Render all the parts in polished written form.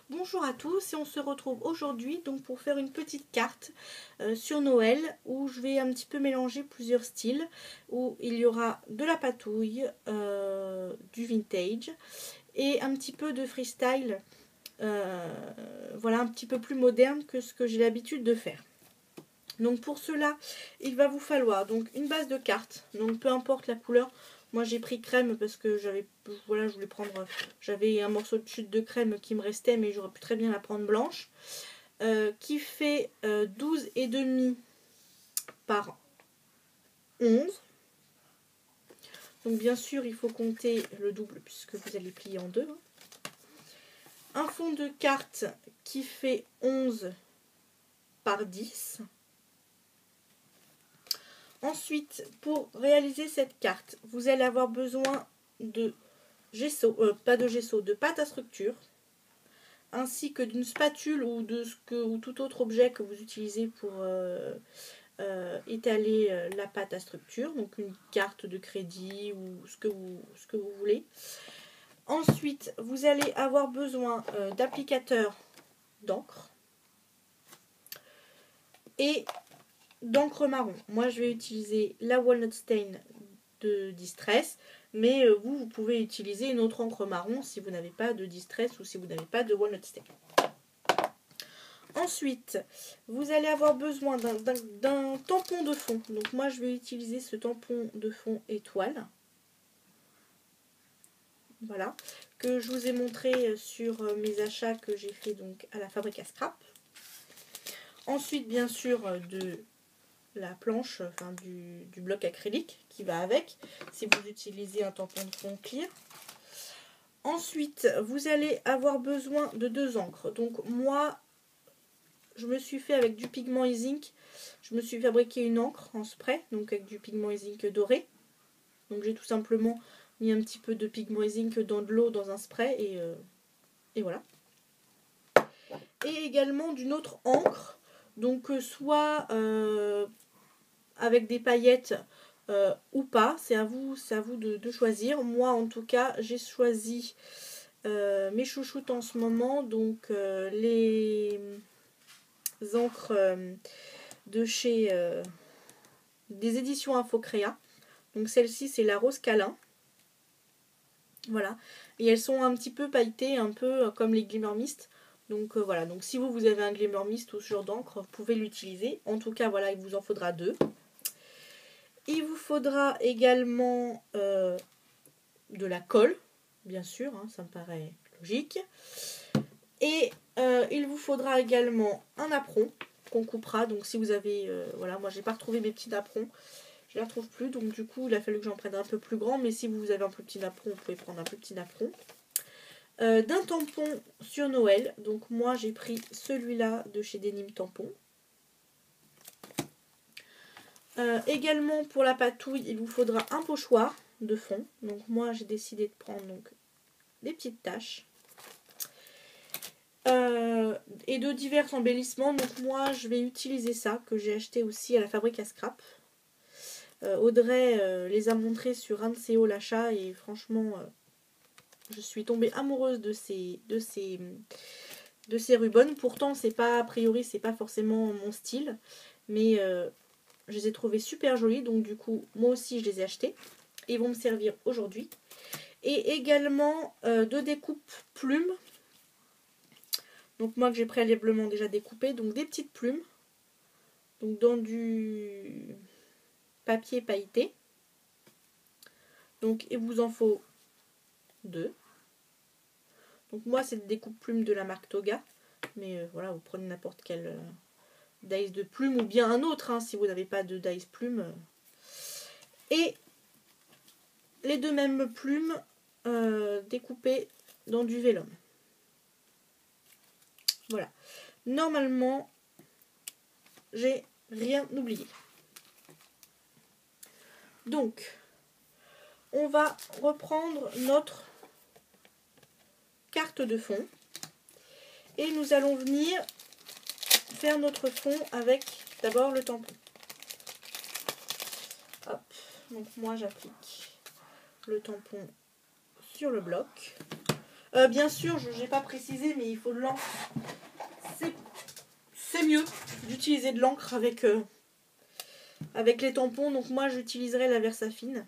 Bonjour à tous et on se retrouve aujourd'hui donc pour faire une petite carte sur Noël où je vais un petit peu mélanger plusieurs styles, où il y aura de la patouille, du vintage et un petit peu de freestyle, voilà, un petit peu plus moderne que ce que j'ai l'habitude de faire. Donc pour cela il va vous falloir donc une base de cartes, donc peu importe la couleur. Moi j'ai pris crème parce que j'avais, voilà, je voulais prendre, j'avais un morceau de chute de crème qui me restait, mais j'aurais pu très bien la prendre blanche, qui fait 12,5 par 11. Donc bien sûr il faut compter le double puisque vous allez plier en deux. Un fond de carte qui fait 11 par 10. Ensuite, pour réaliser cette carte, vous allez avoir besoin de gesso, de pâte à structure, ainsi que d'une spatule ou ou tout autre objet que vous utilisez pour étaler la pâte à structure, donc une carte de crédit ou ce que vous voulez. Ensuite, vous allez avoir besoin d'applicateur d'encre et d'encre marron. Moi je vais utiliser la Walnut Stain de Distress, mais vous pouvez utiliser une autre encre marron si vous n'avez pas de Distress ou si vous n'avez pas de Walnut Stain. Ensuite, vous allez avoir besoin d'un tampon de fond. Donc moi je vais utiliser ce tampon de fond étoile. Voilà, que je vous ai montré sur mes achats que j'ai fait donc à la fabrique à scrap. Ensuite, bien sûr, de la planche, enfin du bloc acrylique qui va avec, si vous utilisez un tampon de fond clear. Ensuite, vous allez avoir besoin de deux encres. Donc moi, je me suis fait avec du pigment e-zinc, je me suis fabriqué une encre en spray, donc avec du pigment e-zinc doré. Donc j'ai tout simplement mis un petit peu de pigment e-zinc dans de l'eau, dans un spray, et voilà. Et également d'une autre encre, donc soit avec des paillettes ou pas, c'est à vous de choisir. Moi en tout cas j'ai choisi mes chouchoutes en ce moment, donc les encres de chez des éditions Infocréa. Donc celle-ci c'est la rose câlin, voilà, et elles sont un petit peu pailletées, un peu comme les Glimmer Mist. Donc voilà, donc si vous avez un Glimmer Mist ou ce genre d'encre, vous pouvez l'utiliser. En tout cas voilà, il vous en faudra deux. Il vous faudra également de la colle, bien sûr, hein, ça me paraît logique. Et il vous faudra également un apron qu'on coupera. Donc si vous avez, voilà, moi j'ai pas retrouvé mes petits aprons, je les retrouve plus, donc du coup il a fallu que j'en prenne un peu plus grand. Mais si vous avez un plus petit apron, vous pouvez prendre un plus petit apron. D'un tampon sur Noël, donc moi j'ai pris celui-là de chez Denim Tampon. Également pour la patouille, il vous faudra un pochoir de fond. Donc moi j'ai décidé de prendre donc des petites taches. Et de divers embellissements. Donc moi je vais utiliser ça, que j'ai acheté aussi à la fabrique à scrap. Audrey les a montrés sur un de ses hauls achats et franchement je suis tombée amoureuse de ces rubans. Pourtant c'est pas, a priori c'est pas forcément mon style, mais je les ai trouvés super jolis, donc du coup moi aussi je les ai achetés. Ils vont me servir aujourd'hui. Et également de découpe plumes. Donc moi que j'ai préalablement déjà découpé, donc des petites plumes. Donc dans du papier pailleté. Donc il vous en faut deux. Donc moi c'est des découpes plumes de la marque Toga. Mais voilà, vous prenez n'importe quel dice de plume ou bien un autre, hein, si vous n'avez pas de dice plume. Et les deux mêmes plumes découpées dans du vélum. Voilà. Normalement, j'ai rien oublié. Donc, on va reprendre notre carte de fond. Et nous allons venir faire notre fond avec d'abord le tampon. Hop. Donc moi j'applique le tampon sur le bloc. Bien sûr, je n'ai pas précisé, mais il faut de l'encre. C'est mieux d'utiliser de l'encre avec les tampons. Donc moi, j'utiliserai la Versafine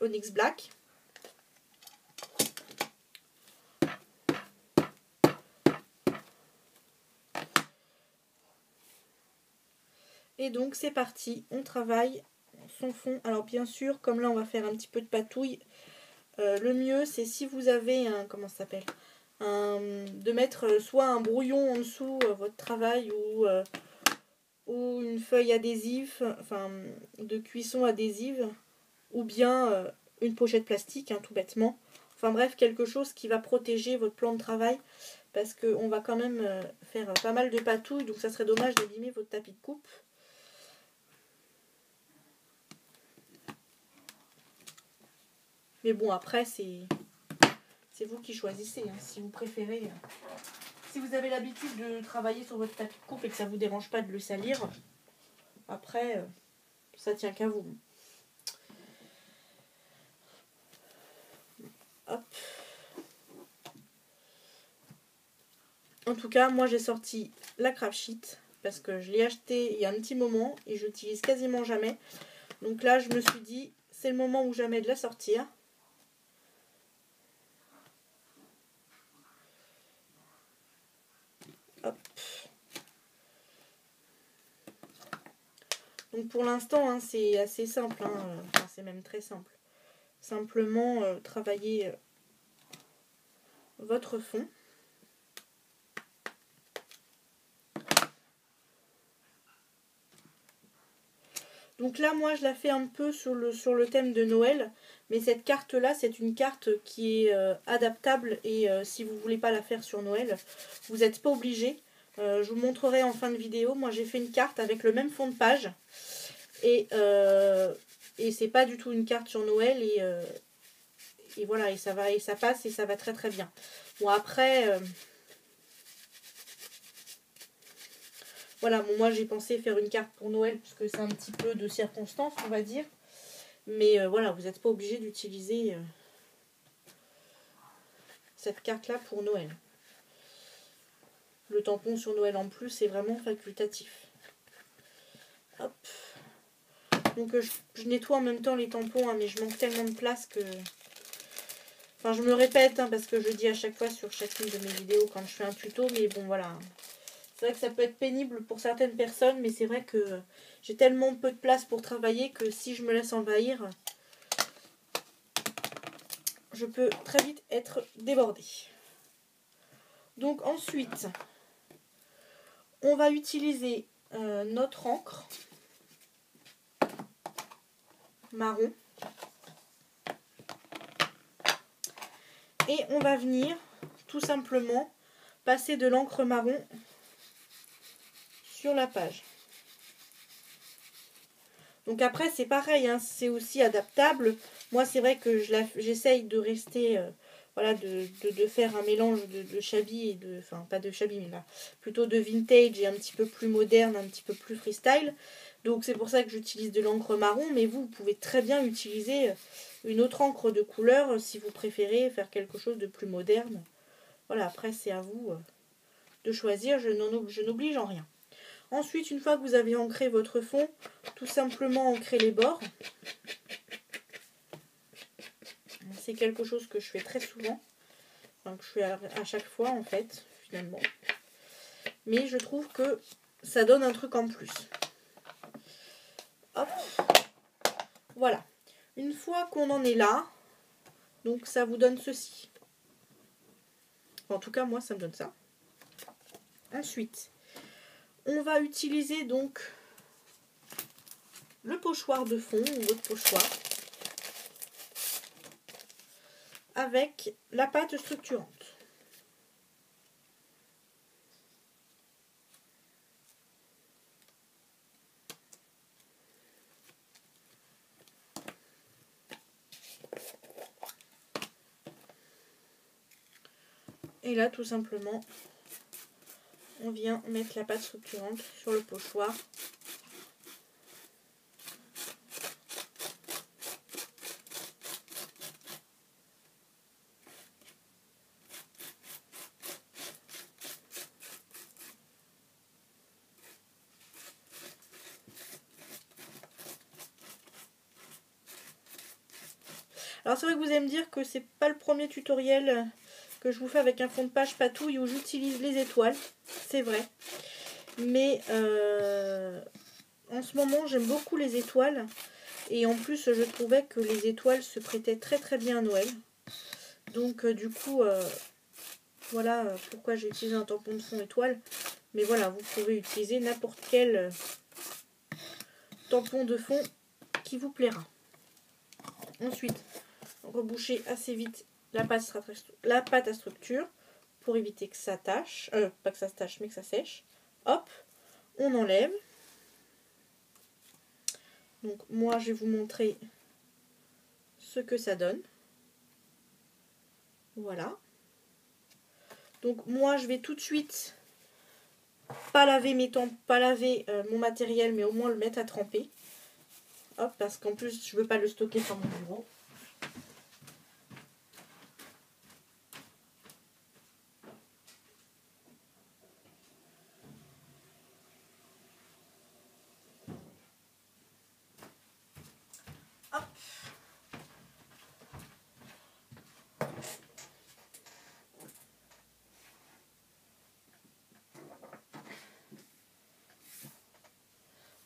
Onyx Black. Et donc c'est parti, on travaille son fond. Alors bien sûr, comme là on va faire un petit peu de patouille, le mieux c'est si vous avez un, comment ça s'appelle, de mettre soit un brouillon en dessous votre travail ou une feuille adhésive, enfin de cuisson adhésive, ou bien une pochette plastique, hein, tout bêtement. Enfin bref, quelque chose qui va protéger votre plan de travail, parce qu'on va quand même faire pas mal de patouille, donc ça serait dommage d'abîmer votre tapis de coupe. Mais bon, après, c'est vous qui choisissez. Hein, si vous préférez, si vous avez l'habitude de travailler sur votre tapis de coupe et que ça ne vous dérange pas de le salir, après, ça tient qu'à vous. Hop. En tout cas, moi j'ai sorti la craft sheet parce que je l'ai acheté il y a un petit moment et je l'utilise quasiment jamais. Donc là, je me suis dit, c'est le moment ou jamais de la sortir. Hop. Donc pour l'instant, hein, c'est assez simple. Hein, enfin, c'est même très simple. Simplement, travailler votre fond. Donc là, moi, je la fais un peu sur le thème de Noël. Mais cette carte-là, c'est une carte qui est adaptable. Et si vous ne voulez pas la faire sur Noël, vous n'êtes pas obligé. Je vous montrerai en fin de vidéo. Moi, j'ai fait une carte avec le même fond de page. Et c'est pas du tout une carte sur Noël. Et voilà, et ça passe et ça va très très bien. Bon, après... Voilà, bon, moi j'ai pensé faire une carte pour Noël puisque c'est un petit peu de circonstance, on va dire. Mais voilà, vous n'êtes pas obligé d'utiliser cette carte-là pour Noël. Le tampon sur Noël en plus, c'est vraiment facultatif. Hop. Donc je nettoie en même temps les tampons, hein, mais je manque tellement de place que... Enfin, je me répète, hein, parce que je dis à chaque fois sur chacune de mes vidéos quand je fais un tuto, mais bon, voilà. C'est vrai que ça peut être pénible pour certaines personnes, mais c'est vrai que j'ai tellement peu de place pour travailler que si je me laisse envahir, je peux très vite être débordée. Donc ensuite, on va utiliser notre encre marron. Et on va venir tout simplement passer de l'encre marron sur la page. Donc après c'est pareil, hein, c'est aussi adaptable. Moi c'est vrai que j'essaye de rester, voilà, de faire un mélange de shabby et de, enfin pas de shabby mais là, plutôt de vintage et un petit peu plus moderne, un petit peu plus freestyle. Donc c'est pour ça que j'utilise de l'encre marron, mais vous pouvez très bien utiliser une autre encre de couleur si vous préférez faire quelque chose de plus moderne. Voilà, après c'est à vous de choisir, je n'oblige en rien. Ensuite, une fois que vous avez ancré votre fond, tout simplement ancrer les bords. C'est quelque chose que je fais très souvent. Enfin, que je fais à chaque fois, en fait, finalement. Mais je trouve que ça donne un truc en plus. Hop. Voilà. Une fois qu'on en est là, donc ça vous donne ceci. En tout cas, moi, ça me donne ça. Ensuite, on va utiliser donc le pochoir de fond, ou votre pochoir, avec la pâte structurante. Et là, tout simplement, on vient mettre la pâte structurante sur le pochoir. Alors c'est vrai que vous allez me dire que c'est pas le premier tutoriel que je vous fais avec un fond de page patouille où j'utilise les étoiles. C'est vrai. Mais en ce moment j'aime beaucoup les étoiles. Et en plus je trouvais que les étoiles se prêtaient très très bien à Noël. Donc du coup, voilà pourquoi j'ai utilisé un tampon de fond étoile. Mais voilà, vous pouvez utiliser n'importe quel tampon de fond qui vous plaira. Ensuite, reboucher assez vite la pâte à structure pour éviter que ça tâche. Pas que ça se tâche, mais que ça sèche. Hop, on enlève. Donc moi, je vais vous montrer ce que ça donne. Voilà. Donc moi, je vais tout de suite pas laver mon matériel, mais au moins le mettre à tremper. Hop, parce qu'en plus, je veux pas le stocker sur mon bureau. Hop.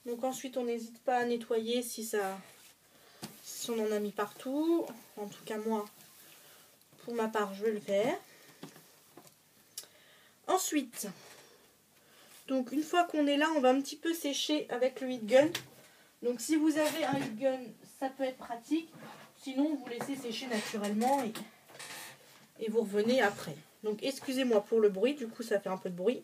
Donc ensuite, on n'hésite pas à nettoyer si on en a mis partout. En tout cas, moi, pour ma part, je vais le faire. Ensuite, donc une fois qu'on est là, on va un petit peu sécher avec le heat gun. Donc si vous avez un heat gun, ça peut être pratique. Sinon, vous laissez sécher naturellement et vous revenez après. Donc excusez-moi pour le bruit, du coup ça fait un peu de bruit.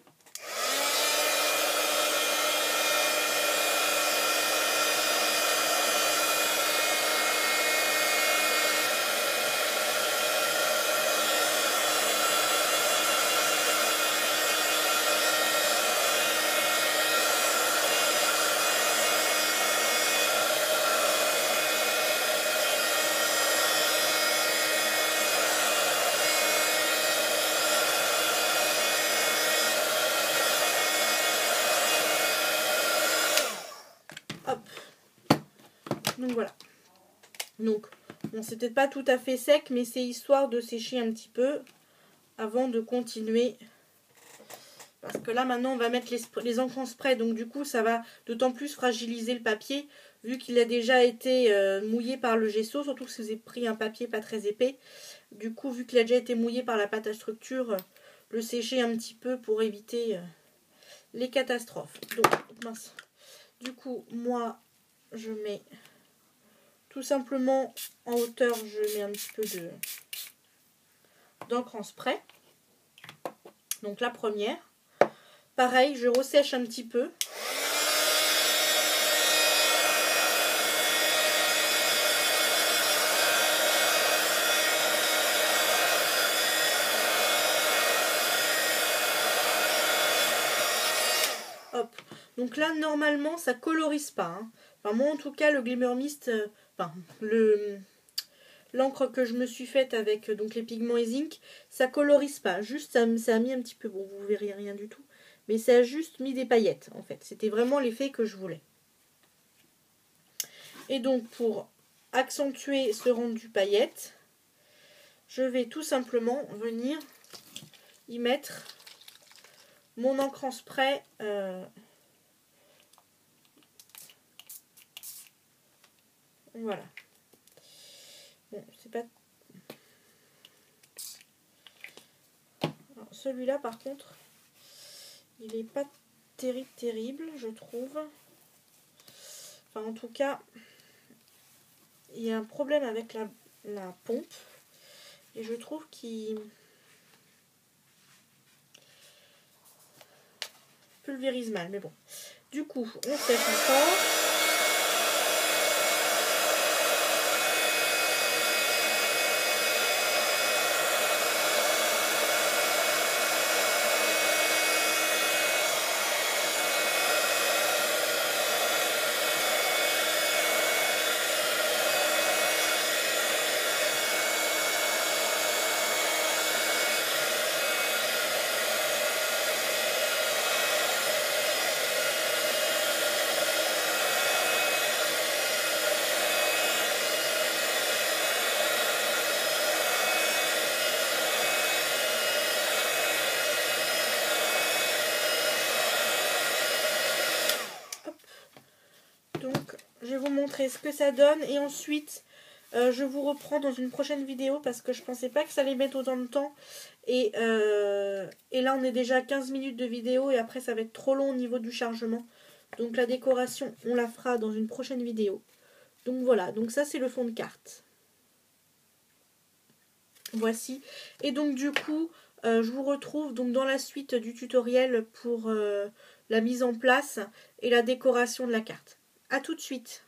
Hop. Donc voilà. Donc, bon, c'est peut-être pas tout à fait sec, mais c'est histoire de sécher un petit peu avant de continuer. Parce que là, maintenant, on va mettre les encres en spray. Donc, du coup, ça va d'autant plus fragiliser le papier, vu qu'il a déjà été mouillé par le gesso. Surtout que si vous avez pris un papier pas très épais. Du coup, vu qu'il a déjà été mouillé par la pâte à structure, le sécher un petit peu pour éviter les catastrophes. Donc, mince. Du coup, moi, je mets tout simplement en hauteur, je mets un petit peu d'encre en spray. Donc la première. Pareil, je ressèche un petit peu. Hop. Donc là, normalement, ça colorise pas. Hein. Enfin, moi, en tout cas, le Glimmer Mist, l'encre que je me suis faite avec donc les pigments et zinc, ça colorise pas. Juste, ça a mis un petit peu, bon, vous verrez rien du tout, mais ça a juste mis des paillettes, en fait. C'était vraiment l'effet que je voulais. Et donc, pour accentuer ce rendu paillettes, je vais tout simplement venir y mettre mon encre en spray. Voilà. Bon, c'est pas... Celui-là, par contre, il est pas terrible, je trouve. Enfin, en tout cas, il y a un problème avec la pompe. Et je trouve qu'il pulvérise mal. Mais bon. Du coup, on sèche encore. montrer ce que ça donne. Et ensuite, je vous reprends dans une prochaine vidéo parce que je pensais pas que ça allait mettre autant de temps. Et là, on est déjà à 15 minutes de vidéo et après, ça va être trop long au niveau du chargement. Donc la décoration, on la fera dans une prochaine vidéo. Donc voilà, donc ça c'est le fond de carte. Voici. Et donc du coup, je vous retrouve donc dans la suite du tutoriel pour la mise en place et la décoration de la carte. A tout de suite.